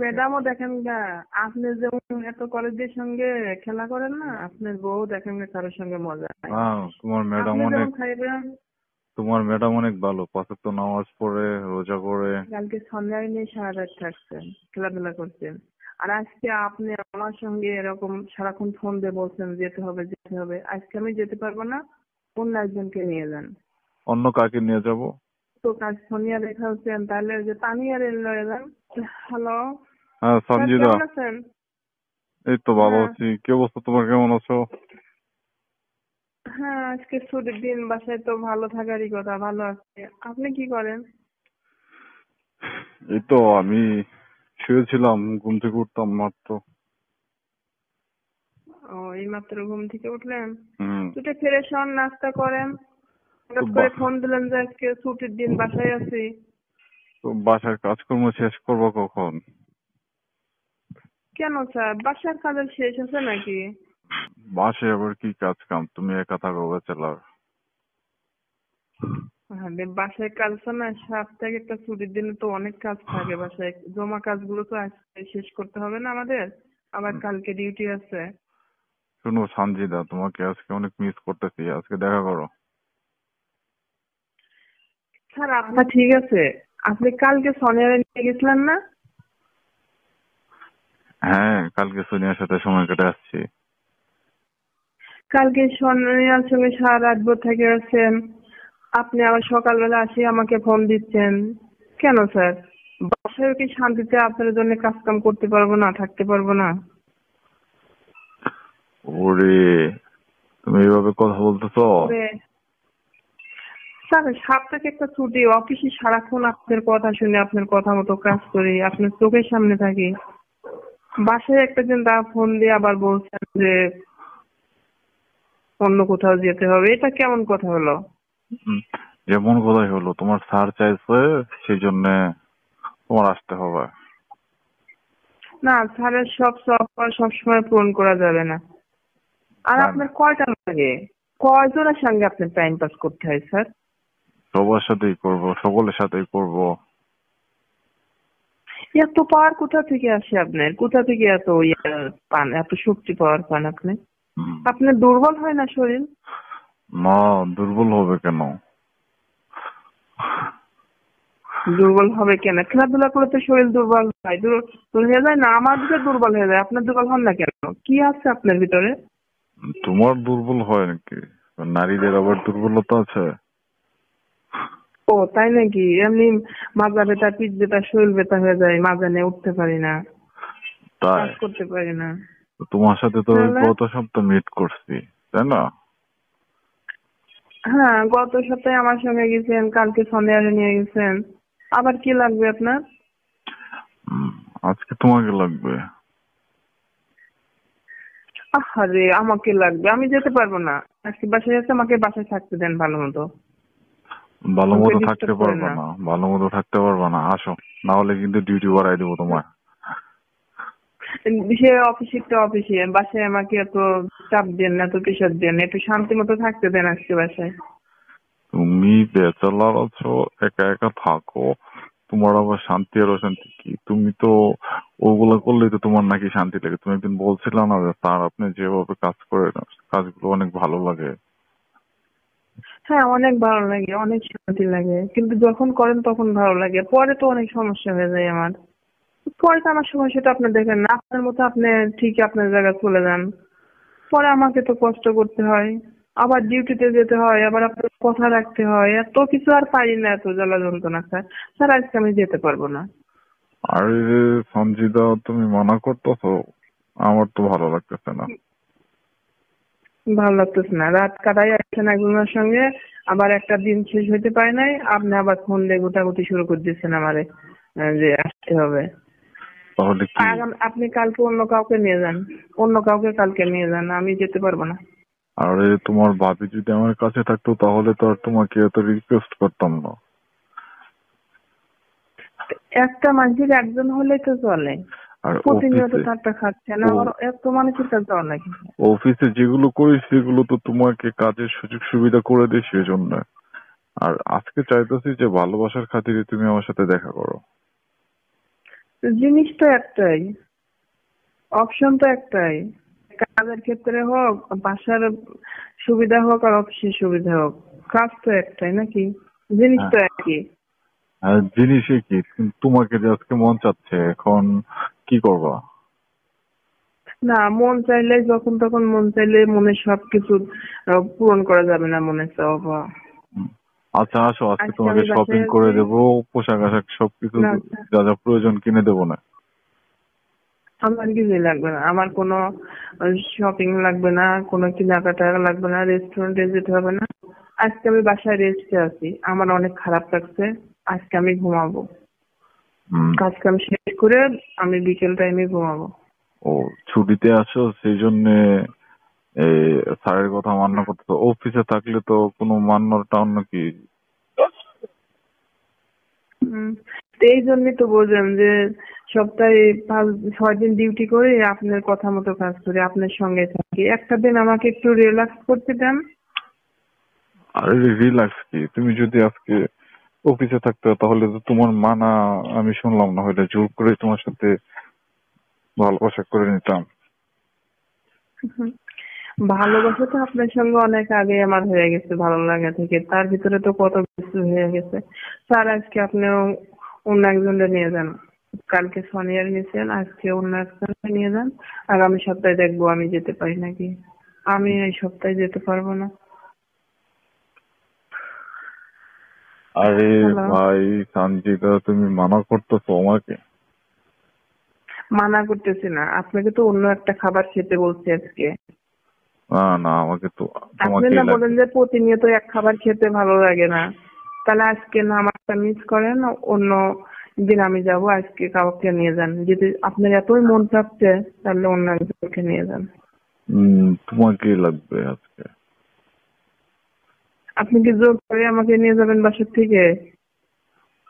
থাকে। ম্যাডামও দেখেন গা, আপনি যেমন এত কলেজের সঙ্গে খেলা করেন না, আপনার বউ দেখেন গা কারোর সঙ্গে মজা নাই। আপনি যেমন খাইবেন। তোমার ম্যাডাম অনেক ভালো, 5 ওয়াক্ত নামাজ পড়ে, রোজা করে। কালকে সন্ধ্যায় নিয়ে সারা রাত থাকছেন, খেলাধুলা করছেন। আর আজকে আপনি আমার সঙ্গে এরকম সারাক্ষণ ফোন দিয়ে বলছেন যেতে হবে যেতে হবে। আজকে আমি যেতে পারবো না, অন্য একজনকে নিয়ে যান। অন্য কাকে নিয়ে যাব? তো কাজ সোনিয়া রেখা হচ্ছেন, তাহলে ওই যে তানিয়ার লয়ে যান। হ্যালো হ্যাঁ স্যার, সঞ্জিদা, কেমন আছেন? এই তো ভালো হ্যাঁ আছি। কি অবস্থা তোমার, কেমন আছো? হ্যাঁ, আজকে ছুটির দিন, বাসায় তো ভালো থাকারই কথা, ভালো আছে। আপনি কি করেন? এই তো আমি শুয়েছিলাম, ঘুম থেকে উঠতাম মাত্র। ও, এইমাত্র ঘুম থেকে উঠলেন? হুম। উঠে ফ্রেশ হন, নাস্তা করেন। তো হঠাৎ করে ফোন দিলেন যে আজকে ছুটির দিন, বাসায় আছি। বাসার কাজকর্ম শেষ করবো কখন? কেন স্যার, বাসার কাজের শেষ আছে নাকি? বাসায় আবার কি কাজ কাম, তুমি একা থাকো ব্যাচেলার। আরে বাসায় কাজ আছে না, সপ্তাহে একটা ছুটির দিনে তো অনেক কাজ থাকে বাসায়, জমা কাজগুলো তো আজকে শেষ করতে হবে না আমাদের, আবার কালকে ডিউটি আছে। শোনো সানজিদা, তোমাকে আজকে অনেক মিস করতেছি, আজকে দেখা করো। স্যার আপনার ঠিক আছে, আপনি কালকে সোনিয়ারে নিয়ে গেছিলেন না? হ্যাঁ, কালকে সোনিয়ার সাথে সময় কেটে আসছি। কালকে সোনিয়ার সঙ্গে সারা রাত ভোর থেকে আছেন, আপনি আবার সকালবেলা আসি আমাকে ফোন দিচ্ছেন। কেন স্যার, বাসায় কি শান্তিতে আপনার জন্য কাজ কাম করতে পারবো না, থাকতে পারবো না? ওরে, তুমি এইভাবে কথা বলতেছো? ওরে স্যার, সপ্তাহে একটা ছুটি, অফিসে সারাক্ষণ আপনার কথা শুনে আপনার কথা মতো কাজ করি, আপনার চোখের সামনে থাকি। বাসায় একটা দিন ফোন দিয়ে আবার বলছেন যে অন্য কোথাও যেতে হবে, এটা কেমন কথা হলো? হুম, যেমন কথাই হলো, তোমার স্যার চাইছে, সেই জন্য তোমার আসতে হবে। না স্যারের সব সবসময় পূরণ করা যাবে না। আর তাই না? আপনার কয়টা লাগে, কয়জনের সঙ্গে আপনার টাইম পাস করতে হয় স্যার? সবার সাথেই করব, সকলের সাথেই করব। এত পাওয়ার কোথা থেকে আসে আপনার, কোথা থেকে এত পান, এত শক্তি পাওয়ার পান আপনি? হুম। আপনার দুর্বল হয় না শরীর? না, দুর্বল হবে কেন? দুর্বল হবে কেন, খেলাধুলা করে তো শরীর দুর্বল হয়, দুর্বল হয়ে যায় না? আমার ভিতরে দুর্বল হয়ে যায়, আপনার দুর্বল হন না কেন? কি আছে আপনার ভিতরে? তোমার দুর্বল হয় নাকি? নারীদের আবার দুর্বলতা আছে? ও তাই নাকি? এমনি মাজা ব্যথা, পিঠ ব্যথা, শরীর ব্যথা হয়ে যায়, মাজা নিয়ে উঠতে পারি না, তাই? কাজ করতে পারি না। তো তোমার সাথে তো ওই তাহলে গত সপ্তাহ মিট করছি, তাই না? হ্যাঁ, গত সপ্তাহে আমার সঙ্গে গেছেন, কালকে সন্ধ্যারে নিয়ে গেছেন। আবার কি লাগবে আপনার? হুম, আজকে তোমাকে লাগবে। আরে আমাকে লাগবে, আমি যেতে পারবো না। আজকে বাসায় আছে, আমাকে বাসায় থাকতে দেন ভালো মতো, ভালো আমাকে মতো থাকতে ডিস্টার্ব করেন পারবা না। না, ভালো মতো থাকতে পারবা না, আসো। না হলে কিন্তু ডিউটি বাড়াই দেবো তোমার। সে অফিসে তো অফিসে, বাসায় আমাকে এত চাপ দেন না, এত প্রেশার দেন না, একটু শান্তি মতো থাকতে দেন আজকে বাসায়। তুমি ব্যাচেলার আছো, একা একা থাকো, তোমার আবার শান্তি আর অশান্তি কি? তুমি তো ওগুলা করলেই তো তোমার নাকি শান্তি লাগে। তুমি একদিন বলছিলে না যে স্যার আপনি যেভাবে কাজ করেন কাজগুলো অনেক ভালো লাগে। হ্যাঁ অনেক ভালো লাগে, অনেক শান্তি লাগে, কিন্তু যখন করেন তখন ভালো লাগে, পরে তো অনেক সমস্যা হয়ে যায় আমার। পরে তো আমার সমস্যাটা আপনি দেখেন না, আপনার মতো আপনি ঠিক আপনার জায়গায় চলে যান, পরে আমাকে তো কষ্ট করতে হয়, আবার ডিউটিতে যেতে হয়, আবার আপনার কথা রাখতে হয়, এত কিছু আর পারি না, এত জ্বালা যন্ত্রণা স্যার। স্যার আজকে আমি যেতে পারবো না। আরে সঞ্জিদা, তুমি মানা করতেছো, আমার তো ভালো লাগতেছে না। ভালো লাগতেছে না, রাত কাটাই আসছেন একজনের সঙ্গে, আবার একটা দিন শেষ হইতে পারে নাই, আপনি আবার ফোন দিয়ে গোটাগুটি শুরু করে দিচ্ছেন আমারে, যে আসতে হবে। তাহলে কি? আপনি কালকে অন্য কাউকে নিয়ে যান, অন্য কাউকে কালকে নিয়ে যান, আমি যেতে পারবো না। আরে তোমার ভাবি যদি আমার কাছে থাকতো তাহলে তো আর তোমাকে এত রিকোয়েস্ট করতাম না। একটা মানুষের একজন হলেই তো চলে, আর প্রতিনিয়ত অফিসে তারটা খাচ্ছে না, ও আবার এত মানুষের কাছে যাওয়া নাকি? অফিসে যেগুলো করি সেগুলো তো তোমাকে কাজের সুযোগ সুবিধা করে দিই সেজন্য। আর আজকে চাইতেছি যে ভালোবাসার খাতিরে তুমি আমার সাথে দেখা করো। জিনিস তো একটাই, অপশন তো একটাই, কাজের ক্ষেত্রে হোক, বাসার সুবিধা হোক আর অফিসের সুবিধা হোক, কাজ তো একটাই নাকি, জিনিস হ্যাঁ, তো একই। আর জিনিসই কি, কিন্তু তোমাকে যে আজকে মন চাচ্ছে, এখন কি করবা? না, মন চাইলে যখন তখন মন চাইলে মনের সবকিছু পূরণ করা যাবে না, মনে চাওয়া। হুম। আচ্ছা আসো, আজকে আজকে তোমাকে আমি শপিং বাসায় করে আছি। দেবো, পোশাক আশাক সবকিছু না, যা যা প্রয়োজন কিনে দেবো না। আমার কিছুই লাগবে না, আমার কোনো শপিং লাগবে না, কোনো কেনাকাটা লাগবে না, রেস্টুরেন্টে যেতে হবে না। আজকে আমি বাসায় রেস্টে আছি, আমার অনেক খারাপ লাগছে, আজকে আমি ঘুমাবো। হুম। কাজ কাম শেষ করে আমি বিকেল টাইমে ঘুমাবো। ও, ছুটিতে আছো সেই জন্য এই স্যারের কথা মান্য করতে তো, অফিসে থাকলে তো কোনো মান্য টান্য কি? হুম, তো এই জন্যই তো বললাম যে সপ্তাহে 5-6 দিন ডিউটি করে আপনার কথা মতো কাজ করি, আপনার সঙ্গে থাকি, একটা দিন আমাকে একটু রিল্যাক্স করতে দেন। আরে রিল্যাক্স কি, তুমি যদি আজকে অফিসে থাকতে তাহলে তো তোমার মানা আমি শুনলাম না, হলে জোর করে তোমার সাথে ভালোবাসা করে নিতাম। হুম, ভালোবাসা তো আপনার সঙ্গে অনেক আগে আমার হয়ে গেছে, ভালো লাগা থেকে তার ভিতরে তো কত কিছু হয়ে গেছে। স্যার আজকে আপনিও অন্য একজনকে নিয়ে যান, কালকে সোনিয়ার নিয়েছেন, আজকে অন্য একজনকে নিয়ে যান, আগামী সপ্তাহে দেখবো আমি যেতে পারি নাকি। আমি এই সপ্তাহে যেতে পারবো না। আরে হ্যালো। ভাই সানজিদা, তুমি মানা করতেছো আমাকে? মানা করতেছি না, আপনাকে তো অন্য একটা খাবার খেতে বলছি আজকে। না না, আমাকে তো আপনি তোমাকেই না বলেন লাগবে। যে প্রতিনিয়ত এক খাবার খেতে ভালো লাগে না, তাহলে আজকে না আমারটা মিস করেন, অন্য দিন আমি যাব, আজকে কাউকে নিয়ে যান, যদি আপনার এতই মন চাচ্ছে তাহলে অন্য একজনকে নিয়ে যান। তোমাকেই লাগবে আজকে। আপনি কি জোর করে আমাকে নিয়ে যাবেন বাসার থেকে?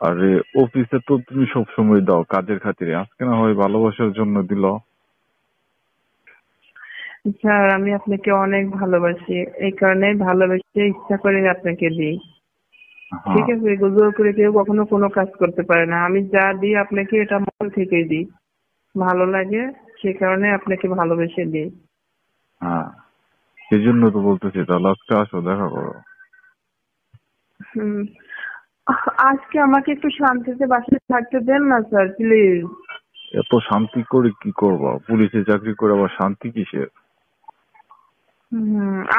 আরে অফিসে তো তুমি সব সময় দাও কাজের খাতিরে, আজকে না হয় ভালোবাসার জন্য দিল। স্যার আমি আপনাকে অনেক ভালোবাসি, এই কারণে ভালোবেসে ইচ্ছা করে আপনাকে দিই। ঠিক হ্যাঁ। আছে, জোর করে কেউ কখনো কোনো কাজ করতে পারে না, আমি যা দিই আপনাকে এটা মন থেকে দিই, ভালো লাগে সে কারণে আপনাকে ভালোবেসে দিই। হ্যাঁ, সেই জন্য তো বলতেছি, তাহলে আজকে আসো, দেখা করো। হুম, আজকে আমাকে একটু শান্তিতে বাসায় থাকতে দেন না স্যার, প্লিজ। এত শান্তি করে কি করবা? পুলিশে চাকরি করে আবার শান্তি কিসের?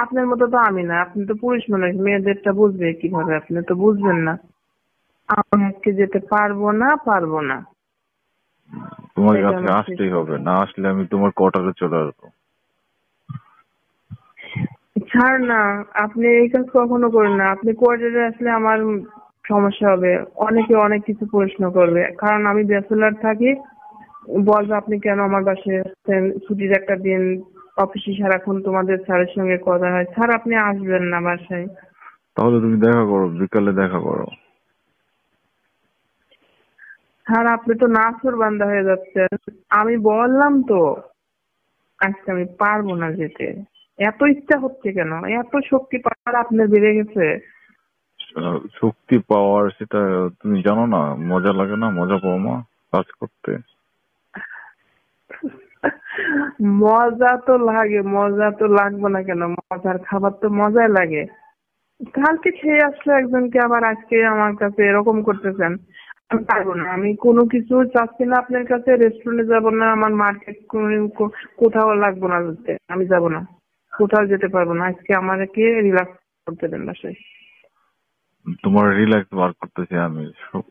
আপনার মতো তো আমি না, আপনি তো পুরুষ মানুষ, মেয়েদেরটা বুঝবে কিভাবে, আপনি তো বুঝবেন না। আমি আজকে যেতে পারবো না, পারবো না, তোমার এটা কাছে আমার আসতেই সিস্টেম। হবে, না আসলে আমি তোমার কোয়ার্টারে চলে আসবো। ছাড় না, আপনি এই কাজ কখনো করেন না, আপনি কোয়ার্টারে আসলে আমার সমস্যা হবে, অনেকে অনেক কিছু প্রশ্ন করবে, কারণ আমি ব্যাচেলার থাকি, বলবে আপনি কেন আমার বাসায় আসছেন, ছুটির একটা দিন, অফিসে সারাক্ষণ তোমাদের স্যারের সঙ্গে কথা হয়, স্যার আপনি আসবেন না বাসায়। তাহলে তুমি দেখা করো, বিকালে দেখা করো। স্যার আপনি তো নাছোড় বান্দা হয়ে যাচ্ছেন, আমি বললাম তো আজকে আমি পারবো না যেতে। এত ইচ্ছা হচ্ছে কেন, এত শক্তি পাওয়ার আপনার বেড়ে গেছে? শক্তি পাওয়ার সেটা তুমি জানো না? মজা লাগে না? মজা পাও না কাজ করতে? মজা তো লাগে, মজা তো লাগবে না কেন, মজার খাবার তো মজাই লাগে। কালকে খেয়ে আসলো একজনকে, আবার আজকে আমার কাছে এরকম করতেছেন। আমি পারবো না, আমি কোনো কিছু চাচ্ছি না আপনার কাছে, রেস্টুরেন্টে যাব না, আমার মার্কেট কোথাও লাগবো না যেতে, আমি যাব না, কোথাও যেতে পারবো না, আজকে আমাকে রিল্যাক্স করতে দেন বাসায়। তোমার রিল্যাক্স বার করতেছি আমি।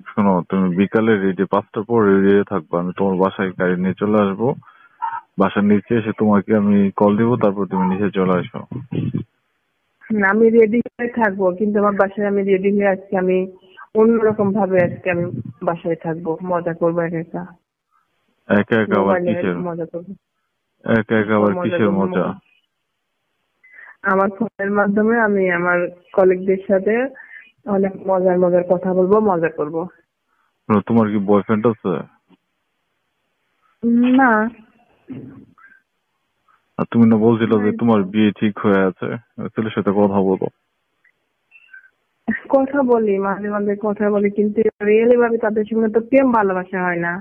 শোনো, তুমি বিকালে রেডি, 5টার পর রেডি হয়ে থাকবো, আমি তোমার বাসায় গাড়ি নিয়ে চলে আসবো। বাসার নিচে এসে তোমাকে আমি কল দিব, তারপর তুমি নিচে চলে আসো। আমি রেডি হয়ে থাকবো, কিন্তু আমার বাসায় আমি রেডি হয়ে আজকে আমি অন্যরকম ভাবে আজকে আমি বাসায় থাকবো, মজা করবো একা একা, একা একা আবার মোবাইলে কিসের? মজা করবো। একা একা আবার মজা কিসের করবো মজা? আমার ফোনের মাধ্যমে আমি আমার কলিগদের সাথে অনেক মজার মজার কথা বলবো, মজা করব। শোনো, তোমার কি বয়ফ্রেন্ড আছে? না। আর তুমি না বলছিলে যে নাই তোমার তো। বিয়ে ঠিক হয়ে আছে, ছেলের সাথে কথা বলো। কথা বলি, মাঝে মাঝে কথা বলি, কিন্তু রিয়েলি ভাবে তাদের সঙ্গে তো প্রেম ভালোবাসা হয় না।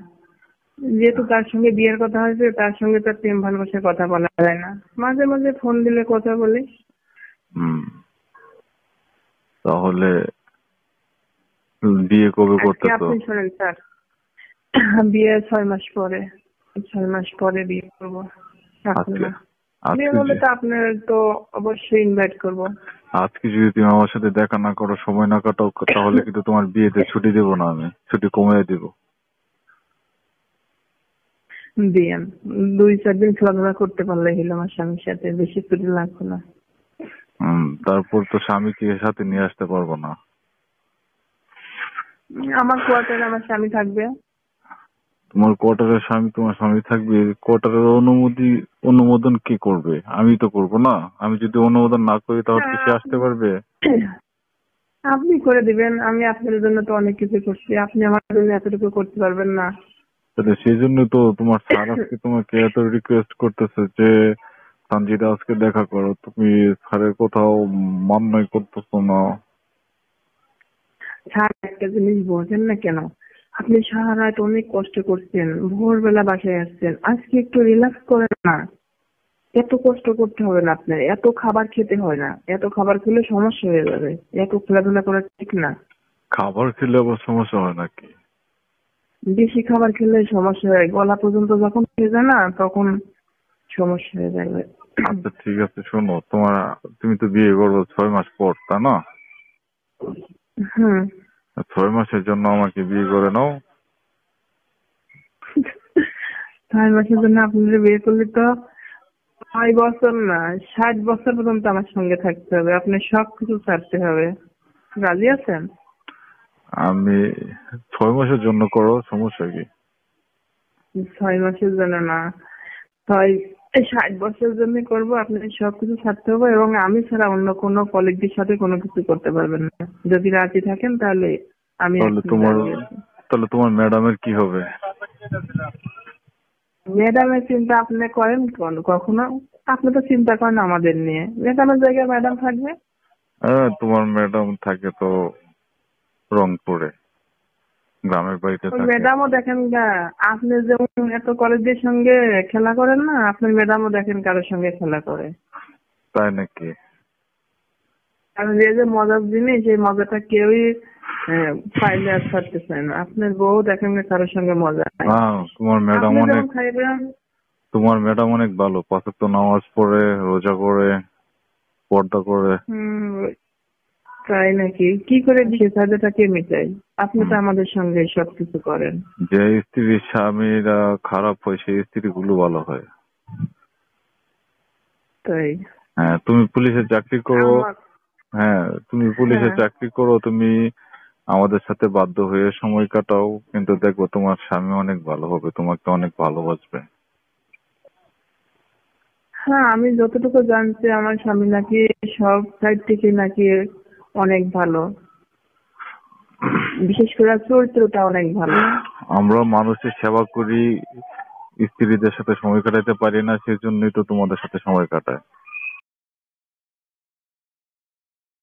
যেহেতু তার সঙ্গে বিয়ের কথা হয়েছে, তার সঙ্গে তার প্রেম ভালোবাসার কথা বলা যায় না। মাঝে মাঝে ফোন দিলে কথা বলি। হুম। তাহলে বিয়ে কবে আজকে করতে তো? আপনি শোনেন স্যার, বিয়ে 6 মাস পরে, 6 মাস পরে বিয়ে করবো। এখন আজকে না, বিয়ে আজকে করলে তো আপনার তো অবশ্যই ইনভাইট করবো। আজকে যদি তুমি আমার সাথে দেখা না করো, সময় না কাটাও, তাহলে কিন্তু তোমার বিয়েতে ছুটি দেবো না, আমি ছুটি কমিয়ে দেবো। দিয়েন, 2-4 দিন খেলাধুলা করতে পারলে হলো আমার স্বামীর সাথে, বেশি ছুটি লাগবে না। তারপর তো স্বামীকে সাথে নিয়ে আসতে পারবো না। আমার কোয়ার্টারে আমার স্বামী থাকবে। তোমার কোয়ার্টারের স্বামী, তোমার স্বামী থাকবে, কোয়ার্টারের অনুমোদন কে করবে? আমি তো করবো না। আমি যদি অনুমোদন না করি তাহলে কি সে হ্যাঁ, আসতে পারবে? আপনি করে দিবেন। আমি আপনার জন্য তো অনেক কিছু করছি, আপনি আমার জন্য এতটুকু করতে পারবেন না? তাহলে সেই জন্য তো তোমার স্যার আজকে তোমাকে এত রিকোয়েস্ট করতেছে যে সঞ্জিতা আজকে দেখা করো, তুমি স্যারের কোথাও মান্যই করতেছো না। স্যার, একটা জিনিস বোঝেন না কেন? আপনি সারা রাত অনেক কষ্ট করছেন, ভোরবেলা বাসায় আসছেন, আজকে একটু রিল্যাক্স করেন না। এত কষ্ট করতে হবে না আপনার, এত খাবার খেতে হয় না, এত খাবার খেলে সমস্যা হয়ে যাবে, এত খেলাধুলা করা ঠিক না। খাবার খেলে আবার সমস্যা হয় নাকি? বেশি খাবার খেলে সমস্যা হয়, গলা পর্যন্ত যখন খেয়ে যায় না, তখন সমস্যা হয়ে যাবে। আচ্ছা ঠিক আছে, শোনো, তুমি তো বিয়ে করবে 6 মাস পর, তা না? হুম। 6 মাসের জন্য আমাকে বিয়ে করে নাও। 6 মাসের জন্য আপনাদের বিয়ে করলে তো 6 বছর না, 60 বছর পর্যন্ত আমার সঙ্গে থাকতে হবে, আপনার সবকিছু ছাড়তে হবে। রাজি আছেন? আমি 6 মাসের জন্য করো, সমস্যা কি? 6 মাসের জন্য না, ছয় 60 বছরের জন্য করবো। আপনার সবকিছু ছাড়তে হবে এবং আমি ছাড়া অন্য কোনো কলিগদের সাথে কোনো কিছু করতে পারবেন না। যদি রাজি থাকেন তাহলে আমি তাহলে এখন তোমার রাজি আছি। তাহলে তোমার ম্যাডামের কি হবে? ম্যাডামের চিন্তা আপনি করেন কখনো? আপনি তো চিন্তা করেন আমাদের নিয়ে, ম্যাডামের জায়গায় ম্যাডাম থাকবে। হ্যাঁ, তোমার ম্যাডাম থাকে তো রংপুরে, গ্রামের বাড়িতে ওই থাকে। ম্যাডামও দেখেন গা, আপনি যেমন এত কলেজের সঙ্গে খেলা করেন না, আপনার ম্যাডামও দেখেন কারোর সঙ্গে খেলা করে। তাই নাকি? আর এই যে মজার জিনিস, এই মজাটা কেউই পাইলে আর ছাড়তে চায় না। আপনার বউ দেখেন না কারোর সঙ্গে মজা নাই। তোমার ম্যাডাম আপনি অনেক যেমন খাইবেন। ভালো, 5 ওয়াক্ত নামাজ পড়ে, রোজা করে, পর্দা করে। হম। তাই নাকি? কি করে সে চাহিদাটা কে মেটাই? আপনি হুম। তো আমাদের সঙ্গে সবকিছু করেন। যে স্ত্রীর স্বামীরা খারাপ হয় সেই স্ত্রীগুলো ভালো হয়। তাই? হ্যাঁ, তুমি পুলিশে চাকরি করো। আমার। হ্যাঁ, তুমি পুলিশে হ্যাঁ। চাকরি করো, তুমি আমাদের সাথে বাধ্য হয়ে সময় কাটাও, কিন্তু দেখবো তোমার স্বামী অনেক ভালো হবে, তোমাকে অনেক ভালোবাসবে। হ্যাঁ, আমি যতটুকু জানছি আমার স্বামী নাকি সব সাইড থেকে নাকি অনেক ভালো, বিশেষ করে চরিত্রটা অনেক ভালো। আমরা মানুষের সেবা করি, স্ত্রীদের সাথে সময় কাটাতে পারি না, সেজন্যই তো তোমাদের সাথে সময় কাটায়।